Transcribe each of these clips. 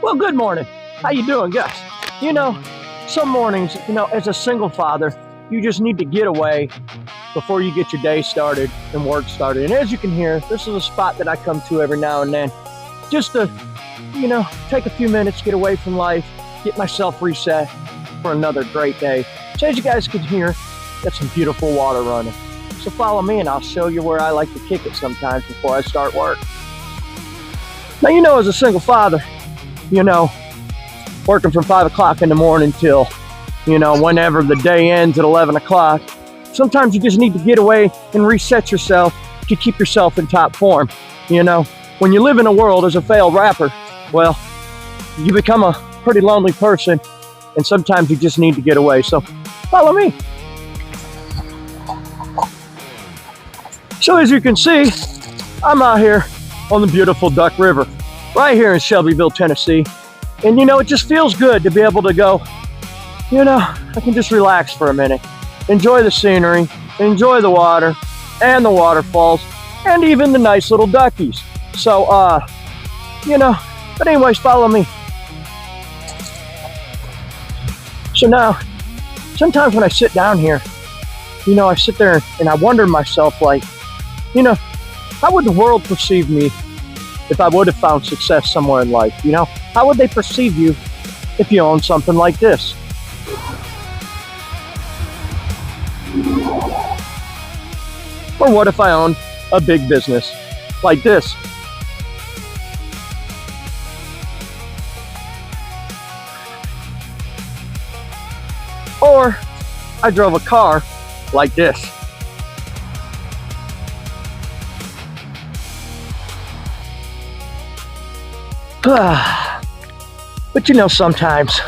Well, good morning. How you doing, guys? You know, some mornings, as a single father, you just need to get away before you get your day started and work started. And as you can hear, this is a spot that I come to every now and then just to, take a few minutes, get away from life, get myself reset for another great day. So as you guys can hear, got some beautiful water running. So follow me and I'll show you where I like to kick it sometimes before I start work. Now, as a single father, working from 5 o'clock in the morning till, whenever the day ends at 11 o'clock, sometimes you just need to get away and reset yourself to keep yourself in top form. When you live in a world as a failed rapper, well, you become a pretty lonely person, and sometimes you just need to get away. So follow me. So as you can see, I'm out here on the beautiful Duck River, right here in Shelbyville, Tennessee. And it just feels good to be able to go, I can just relax for a minute, enjoy the scenery, enjoy the water and the waterfalls, and even the nice little duckies. So, but anyways, follow me. So now, sometimes when I sit down here, I sit there and I wonder to myself, like, how would the world perceive me if I would have found success somewhere in life? How would they perceive you if you own something like this? Or what if I own a big business like this? Or I drove a car like this. But sometimes,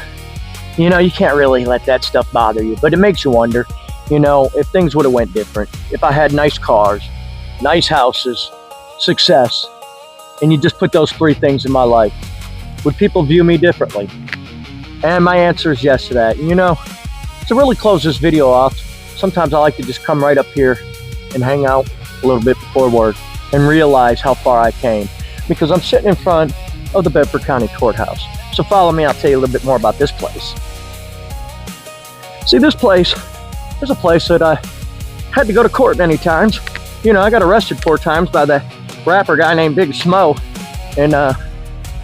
you can't really let that stuff bother you, but it makes you wonder, if things would have went different, if I had nice cars, nice houses, success, and you just put those three things in my life, would people view me differently? And my answer is yes to that. To really close this video off, sometimes I like to just come right up here and hang out a little bit before work and realize how far I came, because I'm sitting in front of the Bedford County Courthouse. So follow me, I'll tell you a little bit more about this place. See, this place is a place that I had to go to court many times. I got arrested 4 times by that rapper guy named Big Smo, and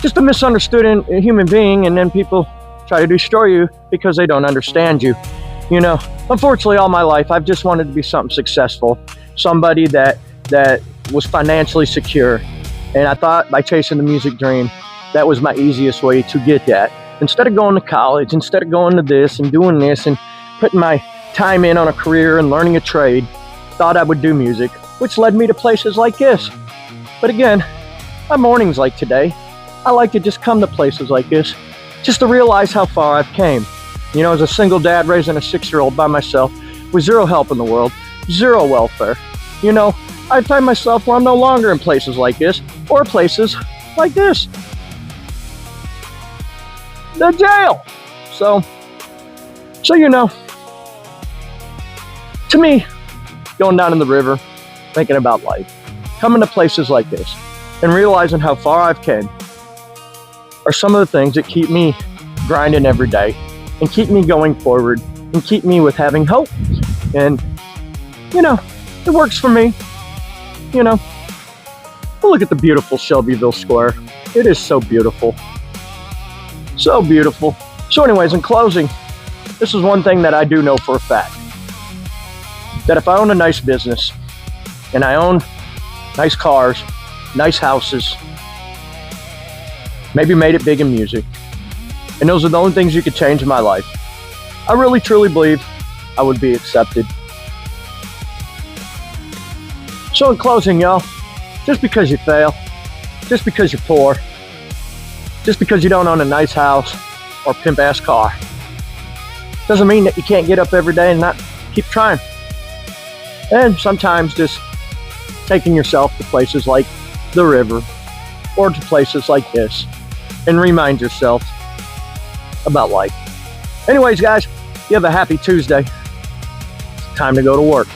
just a misunderstood human being, and then people try to destroy you because they don't understand you. Unfortunately, all my life, I've just wanted to be something successful, somebody that was financially secure. And I thought by chasing the music dream, that was my easiest way to get that. Instead of going to college, instead of going to this and doing this and putting my time in on a career and learning a trade, thought I would do music, which led me to places like this. But again, on mornings like today, I like to just come to places like this just to realize how far I've came. As a single dad raising a 6-year-old by myself with zero help in the world, zero welfare, I find myself where I'm no longer in places like this or places like this. The jail. So to me, going down in the river, thinking about life, coming to places like this and realizing how far I've came are some of the things that keep me grinding every day and keep me going forward and keep me with having hope. And, it works for me. Look at the beautiful Shelbyville Square. It is so beautiful. So beautiful. So anyways, in closing, this is one thing that I do know for a fact. That if I own a nice business and I own nice cars, nice houses, maybe made it big in music, and those are the only things you could change in my life, I really truly believe I would be accepted. So in closing, y'all, just because you fail, just because you're poor, just because you don't own a nice house or pimp-ass car, doesn't mean that you can't get up every day and not keep trying. And sometimes just taking yourself to places like the river or to places like this and remind yourself about life. Anyways, guys, you have a happy Tuesday. It's time to go to work.